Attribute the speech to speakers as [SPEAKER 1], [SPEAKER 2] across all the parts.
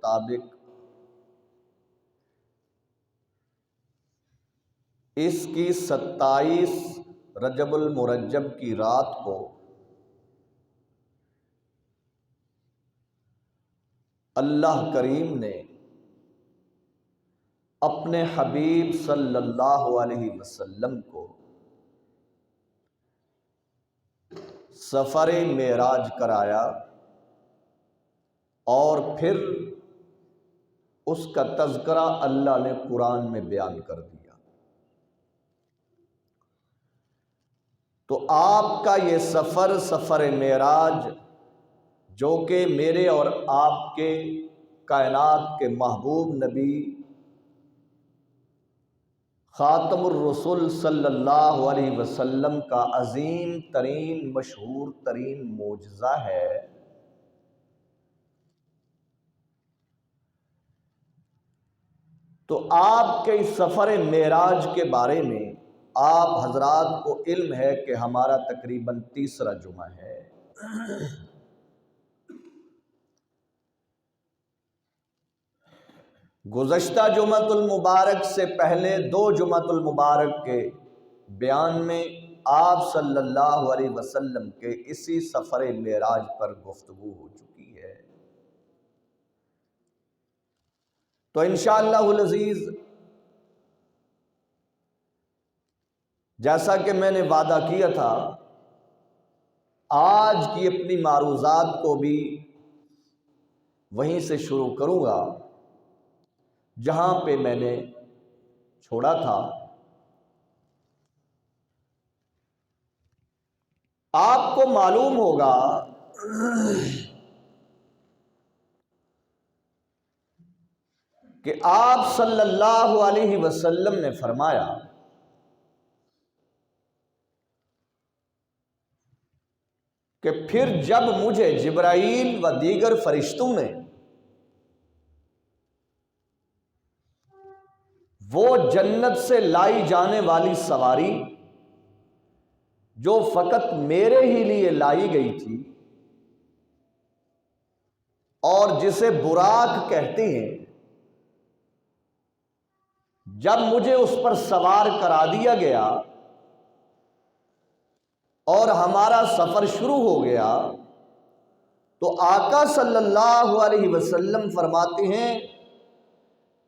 [SPEAKER 1] مطابق اس کی 27 رجب المرجب کی رات کو اللہ کریم نے اپنے حبیب صلی اللہ علیہ وسلم کو سفر معراج کرایا اور پھر اس کا تذکرہ اللہ نے قرآن میں بیان کر دیا۔ تو آپ کا یہ سفر معراج، جو کہ میرے اور آپ کے کائنات کے محبوب نبی خاتم الرسول صلی اللہ علیہ وسلم کا عظیم ترین مشہور ترین معجزہ ہے۔ تو آپ کے اس سفر معراج کے بارے میں آپ حضرات کو علم ہے کہ ہمارا تقریباً تیسرا جمعہ ہے۔ گزشتہ جمعۃ المبارک سے پہلے 2 جمعۃ المبارک کے بیان میں آپ صلی اللہ علیہ وسلم کے اسی سفر معراج پر گفتگو ہو چکی ہے۔ تو انشاءاللہ العزیز جیسا کہ میں نے وعدہ کیا تھا، آج کی اپنی معروضات کو بھی وہیں سے شروع کروں گا جہاں پہ میں نے چھوڑا تھا۔ آپ کو معلوم ہوگا کہ آپ صلی اللہ علیہ وسلم نے فرمایا کہ پھر جب مجھے جبرائیل و دیگر فرشتوں نے وہ جنت سے لائی جانے والی سواری جو فقط میرے ہی لیے لائی گئی تھی اور جسے براق کہتے ہیں، جب مجھے اس پر سوار کرا دیا گیا اور ہمارا سفر شروع ہو گیا، تو آقا صلی اللہ علیہ وسلم فرماتے ہیں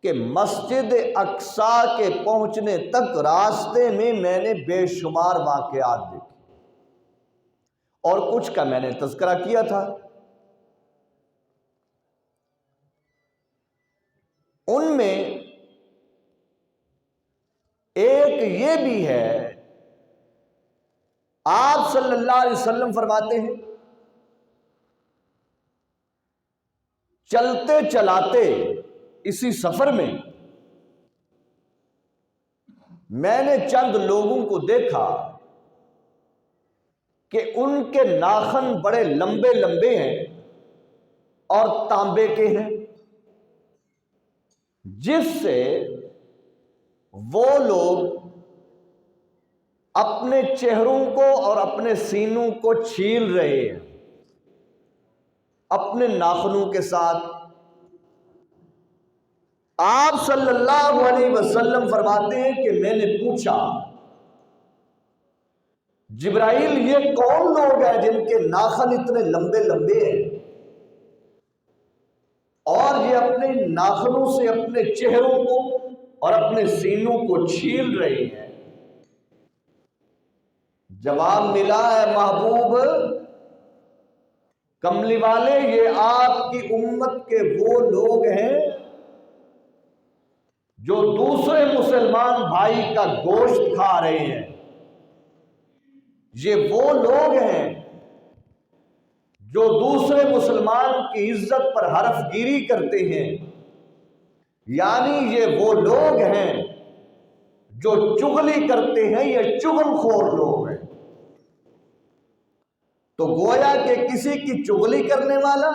[SPEAKER 1] کہ مسجد اقصیٰ کے پہنچنے تک راستے میں میں نے بے شمار واقعات دیکھے، اور کچھ کا میں نے تذکرہ کیا تھا۔ ان میں ایک یہ بھی ہے، آپ صلی اللہ علیہ وسلم فرماتے ہیں چلتے چلاتے اسی سفر میں میں نے چند لوگوں کو دیکھا کہ ان کے ناخن بڑے لمبے لمبے ہیں اور تانبے کے ہیں، جس سے وہ لوگ اپنے چہروں کو اور اپنے سینوں کو چھیل رہے ہیں اپنے ناخنوں کے ساتھ۔ آپ صلی اللہ علیہ وسلم فرماتے ہیں کہ میں نے پوچھا جبرائیل یہ کون لوگ ہیں جن کے ناخن اتنے لمبے لمبے ہیں اور یہ اپنے ناخنوں سے اپنے چہروں کو اور اپنے سینوں کو چھیل رہے ہیں؟ جواب ملا ہے محبوب کملی والے، یہ آپ کی امت کے وہ لوگ ہیں جو دوسرے مسلمان بھائی کا گوشت کھا رہے ہیں، یہ وہ لوگ ہیں جو دوسرے مسلمان کی عزت پر حرف گیری کرتے ہیں، یعنی یہ وہ لوگ ہیں جو چغلی کرتے ہیں، یہ چغل خور لوگ ہیں۔ تو گویا کہ کسی کی چغلی کرنے والا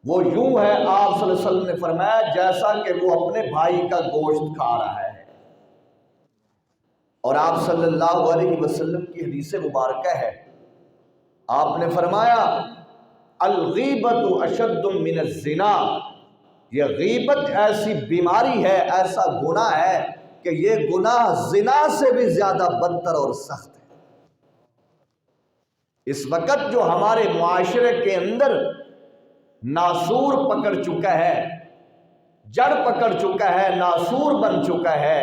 [SPEAKER 1] وہ یوں ہے، آپ صلی اللہ علیہ وسلم نے فرمایا جیسا کہ وہ اپنے بھائی کا گوشت کھا رہا ہے۔ اور آپ صلی اللہ علیہ وسلم کی حدیث مبارکہ ہے، آپ نے فرمایا الغیبۃ اشد من الزنا، یہ غیبت ایسی بیماری ہے، ایسا گناہ ہے کہ یہ گناہ زنا سے بھی زیادہ بدتر اور سخت ہے۔ اس وقت جو ہمارے معاشرے کے اندر ناسور پکڑ چکا ہے، جڑ پکڑ چکا ہے، ناسور بن چکا ہے،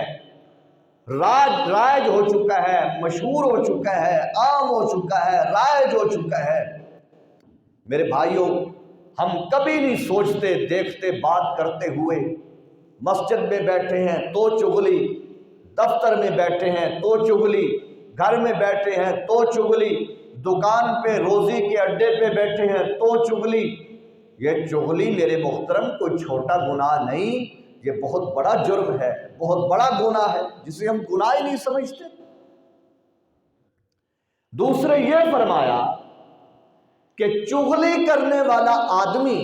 [SPEAKER 1] رائج ہو چکا ہے، مشہور ہو چکا ہے، عام ہو چکا ہے، رائج ہو چکا ہے، میرے بھائیوں ہم کبھی نہیں سوچتے دیکھتے بات کرتے ہوئے، مسجد میں بیٹھے ہیں تو چغلی، دفتر میں بیٹھے ہیں تو چغلی، گھر میں بیٹھے ہیں تو چغلی، دکان پہ روزی کے اڈے پہ بیٹھے ہیں تو چغلی۔ یہ چغلی میرے محترم کوئی چھوٹا گناہ نہیں، یہ بہت بڑا جرم ہے، بہت بڑا گناہ ہے جسے ہم گناہ ہی نہیں سمجھتے۔ دوسرے یہ فرمایا کہ چغلی کرنے والا آدمی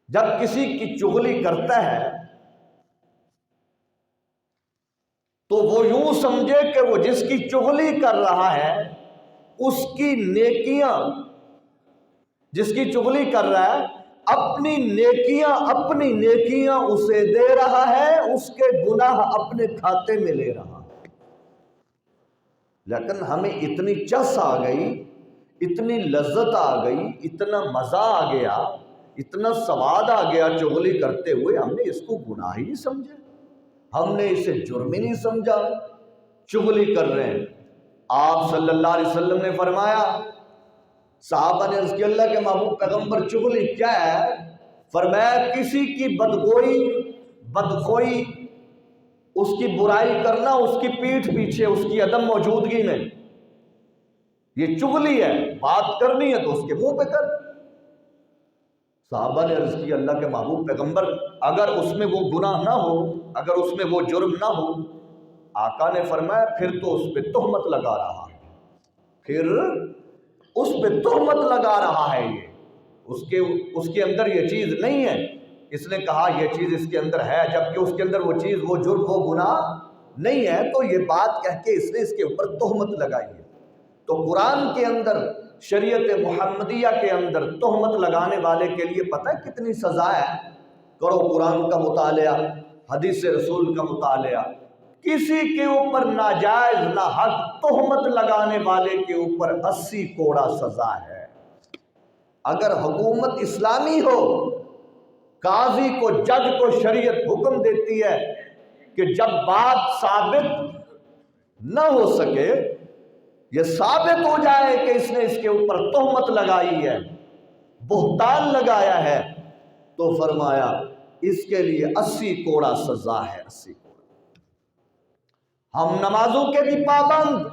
[SPEAKER 1] جب کسی کی چغلی کرتا ہے تو وہ یوں سمجھے کہ وہ جس کی چغلی کر رہا ہے اس کی نیکیاں، جس کی چغلی کر رہا ہے اپنی نیکیاں اسے دے رہا ہے، اس کے گناہ اپنے کھاتے میں لے رہا ہے۔ لیکن ہمیں اتنی چس آ گئی، اتنی لذت آ گئی، اتنا مزہ آ گیا، اتنا سواد آ گیا چغلی کرتے ہوئے، ہم نے اس کو گناہ ہی نہیں سمجھا، ہم نے اسے جرم ہی نہیں سمجھا، چغلی کر رہے ہیں۔ آپ صلی اللہ علیہ وسلم نے فرمایا، صحابہ نے عرض کیا اللہ کے محبوب پیغمبر چغلی کیا ہے؟ فرمایا کسی کی بدخوئی، اس کی برائی کرنا اس کی پیٹھ پیچھے، اس کی عدم موجودگی میں، یہ چغلی ہے۔ بات کرنی ہے تو اس کے منہ پہ کر۔ صحابہ نے عرض کی اللہ کے محبوب پیغمبر اگر اس میں وہ گناہ نہ ہو، اگر اس میں وہ جرم نہ ہو، آقا نے فرمایا پھر تو اس پہ تہمت لگا رہا ہے، پھر اس پہ تہمت لگا رہا ہے، یہ اس کے اندر یہ چیز نہیں ہے، اس نے کہا یہ چیز اس کے اندر ہے جبکہ اس کے اندر وہ چیز، وہ جرم، وہ گناہ نہیں ہے، تو یہ بات کہہ کے اس نے اس کے اوپر تہمت لگائی ہے۔ تو قرآن کے اندر، شریعت محمدیہ کے اندر تہمت لگانے والے کے لیے پتہ ہے کتنی سزا ہے؟ کرو قرآن کا مطالعہ، حدیث رسول کا مطالعہ، کسی کے اوپر ناجائز ناحق تہمت لگانے والے کے اوپر 80 کوڑا سزا ہے۔ اگر حکومت اسلامی ہو، قاضی کو، جج کو شریعت حکم دیتی ہے کہ جب بات ثابت نہ ہو سکے، یہ ثابت ہو جائے کہ اس نے اس کے اوپر تہمت لگائی ہے، بہتان لگایا ہے، تو فرمایا اس کے لیے 80 کوڑا سزا ہے، 80 کوڑا۔ ہم نمازوں کے بھی پابند،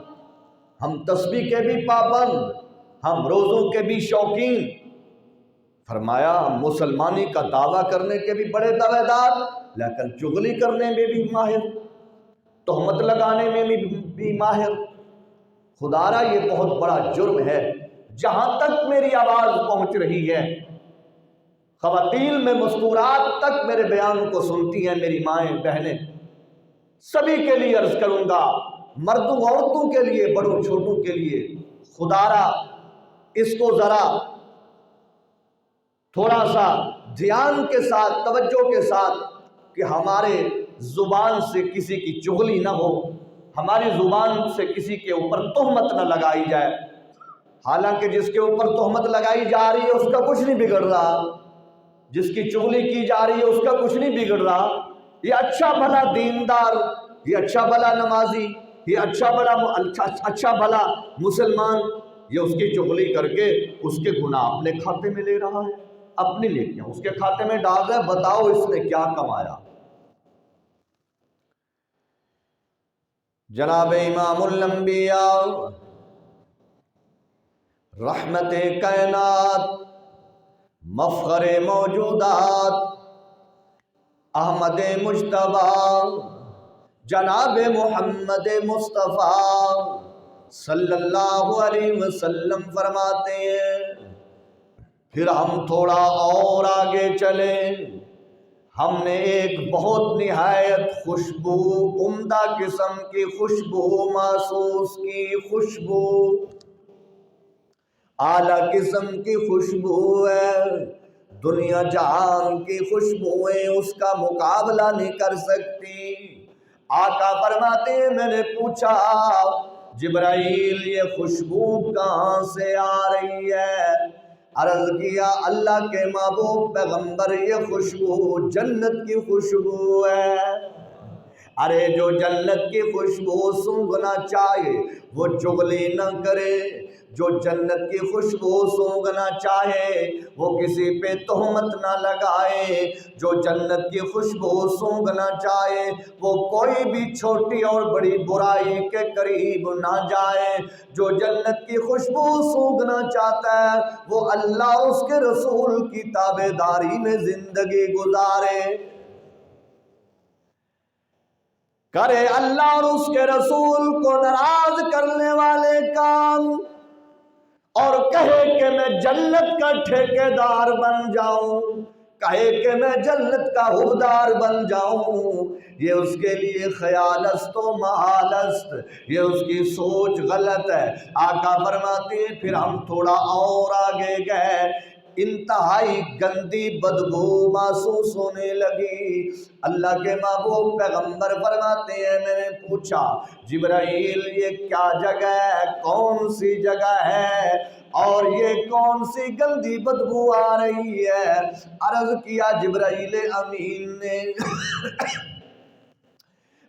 [SPEAKER 1] ہم تسبیح کے بھی پابند، ہم روزوں کے بھی شوقین، فرمایا ہم مسلمانی کا دعویٰ کرنے کے بھی بڑے دعوے دار، لیکن چغلی کرنے میں بھی ماہر، تہمت لگانے میں بھی ماہر۔ خدا را یہ بہت بڑا جرم ہے۔ جہاں تک میری آواز پہنچ رہی ہے، خواتین میں مستورات تک میرے بیان کو سنتی ہیں میری مائیں بہنیں، سبھی کے لیے عرض کروں گا، مردوں عورتوں کے لیے، بڑوں چھوٹوں کے لیے، خدا را اس کو ذرا تھوڑا سا دھیان کے ساتھ، توجہ کے ساتھ، کہ ہمارے زبان سے کسی کی چغلی نہ ہو، ہماری زبان سے کسی کے اوپر تہمت نہ لگائی جائے۔ حالانکہ جس کے اوپر تہمت لگائی جا رہی ہے اس کا کچھ نہیں بگڑ رہا، جس کی چغلی کی جا رہی ہے اس کا کچھ نہیں بگڑ رہا، یہ اچھا بھلا دیندار، یہ اچھا بھلا نمازی، یہ اچھا بھلا مسلمان، یہ اس کی چغلی کر کے اس کے گناہ اپنے کھاتے میں لے رہا ہے، اپنی نیکیاں اس کے کھاتے میں ڈال رہا ہے۔ بتاؤ اس نے کیا کمایا؟ جناب امام الانبیاء، رحمت کائنات، مفخر موجودات، احمد مجتبی، جناب محمد مصطفیٰ صلی اللہ علیہ وسلم فرماتے ہیں، پھر ہم تھوڑا اور آگے چلیں، ہم نے ایک بہت نہایت خوشبو، عمدہ قسم کی خوشبو محسوس کی، خوشبو اعلیٰ قسم کی خوشبو ہے، دنیا جہان کی خوشبوئیں اس کا مقابلہ نہیں کر سکتی۔ آقا فرماتے ہیں میں نے پوچھا جبرائیل یہ خوشبو کہاں سے آ رہی ہے؟ عرض کیا اللہ کے محبوب پیغمبر یہ خوشبو جنت کی خوشبو ہے۔ ارے جو جنت کی خوشبو سونگھنا چاہے وہ چغلی نہ کرے، جو جنت کی خوشبو سونگھنا چاہے وہ کسی پہ تہمت نہ لگائے، جو جنت کی خوشبو سونگھنا چاہے وہ کوئی بھی چھوٹی اور بڑی برائی کے قریب نہ جائے، جو جنت کی خوشبو سونگھنا چاہتا ہے وہ اللہ اور اس کے رسول کی تابعداری میں زندگی گزارے، کرے اللہ اور اس کے رسول کو ناراض کرنے والے کام، اور کہے کہ میں جنت کا ٹھیکیدار بن جاؤں، کہے کہ میں جنت کا حقدار بن جاؤں، یہ اس کے لیے خیال است و محال است، یہ اس کی سوچ غلط ہے۔ آقا فرماتے ہیں پھر ہم تھوڑا اور آگے گئے، انتہائی گندی بدبو محسوس ہونے لگی۔ اللہ کے محبوب پیغمبر فرماتے ہیں میں نے پوچھا جبرائیل یہ کیا جگہ ہے، کون سی جگہ ہے اور یہ کون سی گندی بدبو آ رہی ہے؟ عرض کیا جبرائیل امین نے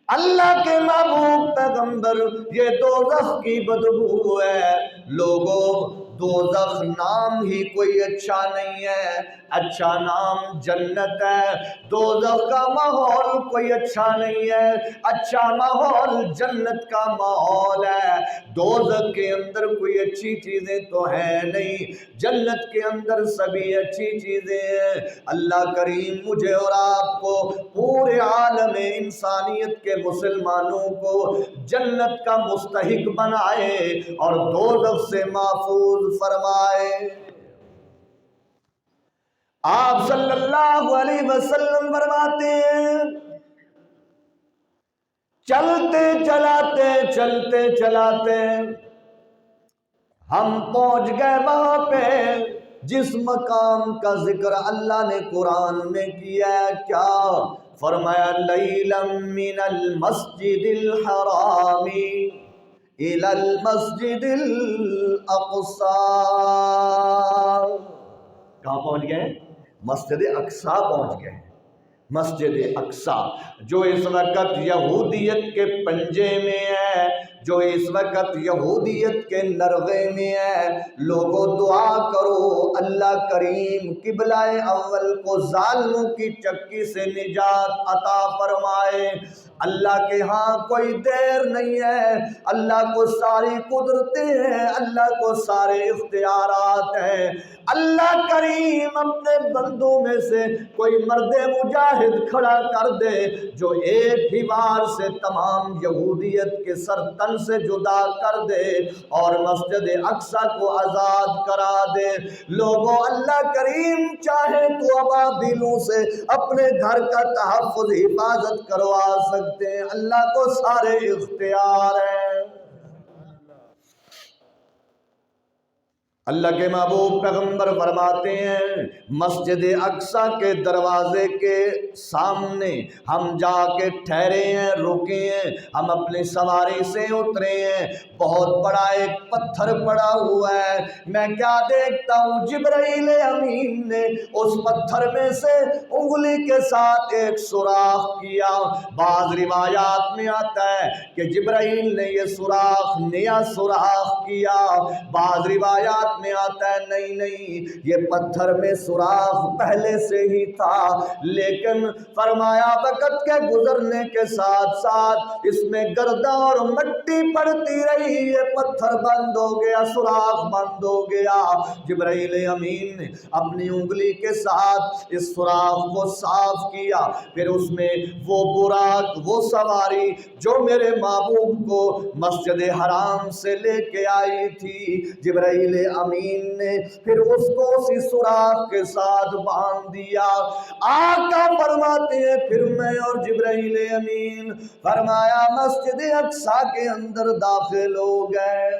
[SPEAKER 1] اللہ کے محبوب پیغمبر یہ دوزخ کی بدبو ہے۔ لوگوں دوزخ نام ہی کوئی اچھا نہیں ہے، اچھا نام جنت ہے۔ دوزخ کا ماحول کوئی اچھا نہیں ہے، اچھا ماحول جنت کا ماحول ہے۔ دوزخ کے اندر کوئی اچھی چیزیں تو ہیں نہیں، جنت کے اندر سبھی اچھی چیزیں ہیں۔ اللہ کریم مجھے اور آپ کو پورے عالم انسانیت کے مسلمانوں کو جنت کا مستحق بنائے اور دوزخ سے محفوظ فرمائے۔ آپ صلی اللہ علیہ وسلم فرماتے ہیں چلتے چلاتے ہم پہنچ گئے وہاں پہ جس مقام کا ذکر اللہ نے قرآن میں کیا ہے، کیا فرمایا لیلا من المسجد الحرام الى المسجد الاقصی۔ کہاں پہنچ گئے؟ مسجد اقصی پہنچ گئے۔ مسجد اقصی جو اس وقت یہودیت کے پنجے میں ہے، جو اس وقت یہودیت کے نرغے میں ہے۔ لوگوں دعا کرو اللہ کریم قبلہ اول کو ظالموں کی چکی سے نجات عطا فرمائے۔ اللہ کے ہاں کوئی دیر نہیں ہے، اللہ کو ساری قدرتیں ہیں، اللہ کو سارے اختیارات ہیں۔ اللہ کریم اپنے بندوں میں سے کوئی مرد مجاہد کھڑا کر دے جو ایک ہی بار سے تمام یہودیت کے سر تن سے جدا کر دے اور مسجد اقصی کو آزاد کرا دے۔ لوگوں اللہ کریم چاہے تو ابابیلوں سے اپنے گھر کا تحفظ حفاظت کروا سکتے ہیں، اللہ کو سارے اختیار ہیں۔ اللہ کے محبوب پیغمبر فرماتے ہیں مسجد اقصی کے دروازے کے سامنے ہم جا کے ٹھہرے ہیں، رکے ہیں، ہم اپنی سواری سے اترے ہیں، بہت بڑا ایک پتھر پڑا ہوا ہے۔ میں کیا دیکھتا ہوں جبرائیل امین نے اس پتھر میں سے انگلی کے ساتھ ایک سوراخ کیا۔ بعض روایات میں آتا ہے کہ جبرائیل نے یہ سوراخ نیا سوراخ کیا، بعض روایات میں آتا ہے نہیں یہ پتھر میں سوراخ پہلے سے ہی تھا، لیکن فرمایا وقت کے گزرنے کے ساتھ ساتھ اس میں گردہ اور مٹی پڑتی رہی، یہ پتھر بند ہو گیا، سوراخ بند ہو گیا۔ جبرائیل امین نے اپنی انگلی کے ساتھ اس سوراخ کو صاف کیا، پھر اس میں وہ براق، وہ سواری جو میرے محبوب کو مسجد حرام سے لے کے آئی تھی، جبرائیل امین نے پھر اس کو اسی سوراخ کے ساتھ باندھ دیا۔ آقا فرماتے ہیں پھر میں اور جبرائیل امین فرمایا مسجد اقصی کے اندر داخل ہو گئے۔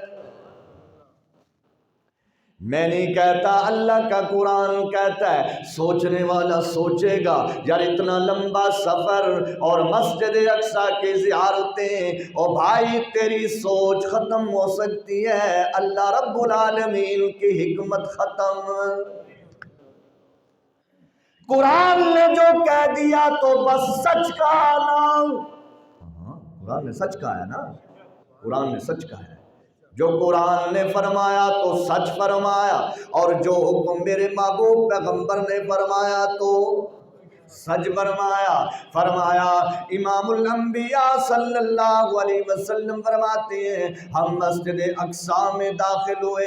[SPEAKER 1] میں نہیں کہتا، اللہ کا قرآن کہتا ہے سوچنے والا سوچے گا یار اتنا لمبا سفر اور مسجد اقصیٰ کی زیارتیں، اور بھائی تیری سوچ ختم ہو سکتی ہے، اللہ رب العالمین کی حکمت ختم۔ قرآن نے جو کہہ دیا تو بس سچ کہا نا، قرآن نے سچ کہا ہے نا، قرآن نے سچ کہا ہے، جو قرآن نے فرمایا تو سچ فرمایا، اور جو حکم میرے محبوب پیغمبر نے فرمایا تو سچ فرمایا۔ فرمایا امام الانبیاء صلی اللہ علیہ وسلم فرماتے ہیں ہم مسجد اقصیٰ میں داخل ہوئے،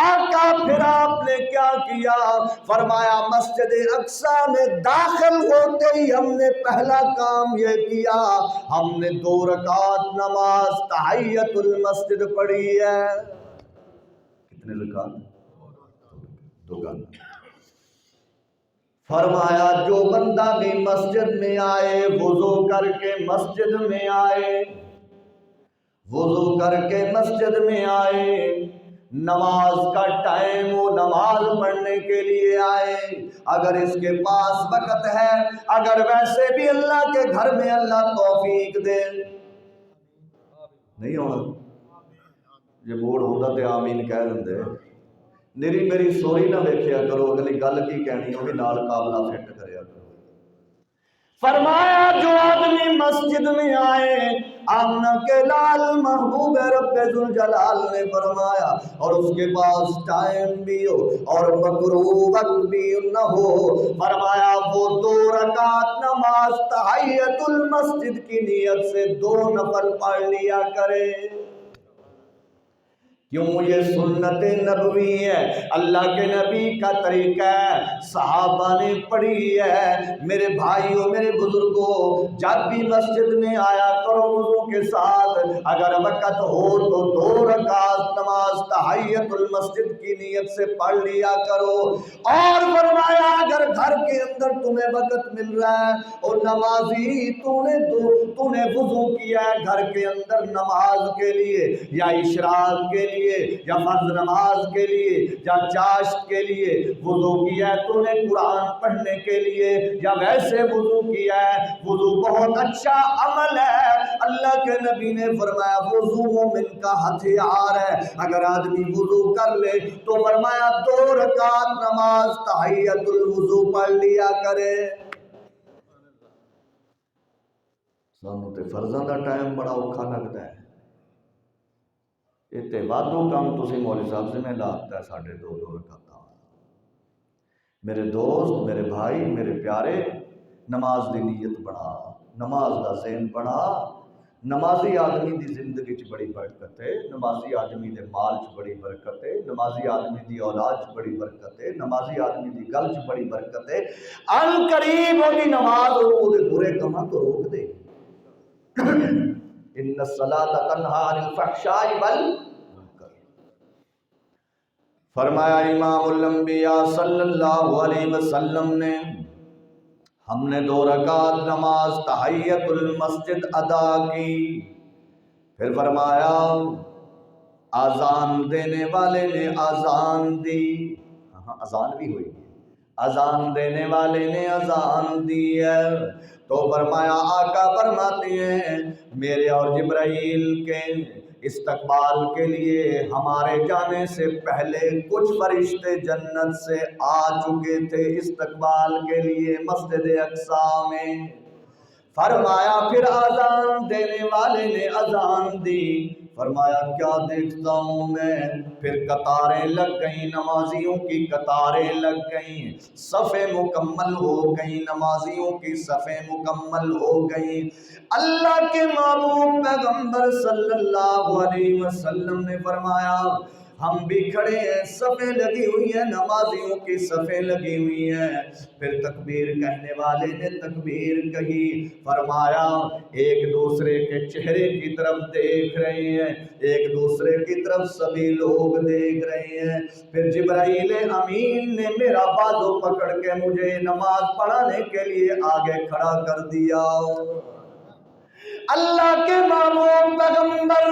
[SPEAKER 1] آقا پھر آپ نے کیا کیا؟ فرمایا مسجد اقصیٰ میں داخل ہوتے ہی ہم نے پہلا کام یہ کیا، ہم نے 2 رکعت نماز تحیت المسجد پڑھی ہے۔ کتنے رکعت؟ 2 رکعت۔ فرمایا جو بندہ بھی مسجد میں آئے وضو کر کے مسجد میں آئے، وضو کر کے مسجد میں آئے، نماز کا ٹائم وہ نماز پڑھنے کے لیے آئے، اگر اس کے پاس وقت ہے، اگر ویسے بھی اللہ کے گھر میں اللہ توفیق دے، نہیں ہونا یہ موڑ ہوتا تے آمین کہہ دیں، نری میری سوری نہ دیکھیا کرو، اگلی گل کی کہنی وہ بھی نال قابلہ فٹ کریا کرو۔ فرمایا جو آدمی مسجد میں آئے، آمنہ کے لال محبوب رب ذوالجلال نے فرمایا، اور اس کے پاس ٹائم بھی ہو اور مکروہ وقت بھی نہ ہو، فرمایا وہ 2 رکعت نماز تحیت المسجد کی نیت سے 2 نفل پڑھ لیا کرے۔ کیوں؟ یہ سنت نبوی ہے، اللہ کے نبی کا طریقہ ہے، صحابہ نے پڑھی ہے۔ میرے بھائیوں میرے بزرگوں، جب بھی مسجد میں آیا کرو وضو کے ساتھ، اگر وقت ہو تو 2 رکعت نماز تحیت المسجد کی نیت سے پڑھ لیا کرو، اور فرمایا اگر گھر کے اندر تمہیں وقت مل رہا ہے اور نمازی تو نے وضو کیا ہے گھر کے اندر نماز کے لیے یا اشراق کے لیے یا فرض نماز کے لیے یا چاشت کے لیے وضو کیا ہے، تو نے قرآن پڑھنے کے لیے یا ویسے وضو کیا ہے، وضو بہت اچھا عمل ہے۔ اللہ کے نبی نے فرمایا وضو مومن کا ہتھیار ہے، اگر آدمی وضو کر لے تو فرمایا 2 رکعت نماز تحیت الوضو پڑھ لیا کرے۔ سانوں تے فرضاں دا ٹائم بڑا اوکھا لگتا ہے، اتنے وادو کام تسی مولوی صاحب سے میں لاتا ہے 2.5 رکعت۔ میرے دوست میرے بھائی میرے پیارے، نماز دی نیت بنا، نماز دا ذہن بنا۔ نمازی آدمی دی زندگی چ بڑی برکت ہے، نمازی آدمی دے مال چ بڑی برکت ہے، نمازی آدمی دی اولاد چ بڑی برکت ہے، نمازی آدمی دی گل چ بڑی برکت ہے۔ ان قریب وہ دی نماز وہ دے برے کماں تو روک دے۔ ان الصلاۃ تنہی عن الفحشاء والمنکر۔ فرمایا امام الانبیاء صلی اللہ علیہ وسلم نے ہم نے 2 رکعت نماز تحیت المسجد ادا کی، پھر فرمایا اذان دینے والے نے اذان دی، اذان بھی ہوئی، اذان دینے والے نے اذان دی ہے، تو فرمایا آقا فرماتے ہیں میرے اور جبرائیل کے استقبال کے لیے ہمارے جانے سے پہلے کچھ فرشتے جنت سے آ چکے تھے استقبال کے لیے مسجد اقصیٰ میں۔ فرمایا پھر اذان دینے والے نے اذان دی، فرمایا کیا دیکھتا ہوں میں، پھر قطاریں لگ گئیں، نمازیوں کی قطاریں لگ گئیں، صفیں مکمل ہو گئیں، نمازیوں کی صفیں مکمل ہو گئیں۔ اللہ کے محبوب پیغمبر صلی اللہ علیہ وسلم نے فرمایا ہم بھی کھڑے ہیں، صفیں لگی ہوئی ہیں، نمازیوں کی صفیں لگی ہوئی ہیں۔ پھر تکبیر کہنے والے نے تکبیر کہی، فرمایا ایک دوسرے کے چہرے کی طرف دیکھ رہے ہیں، ایک دوسرے کی طرف سبھی لوگ دیکھ رہے ہیں۔ پھر جبرائیل امین نے میرا بازو پکڑ کے مجھے نماز پڑھانے کے لیے آگے کھڑا کر دیا۔ اللہ کے محبوب پیغمبر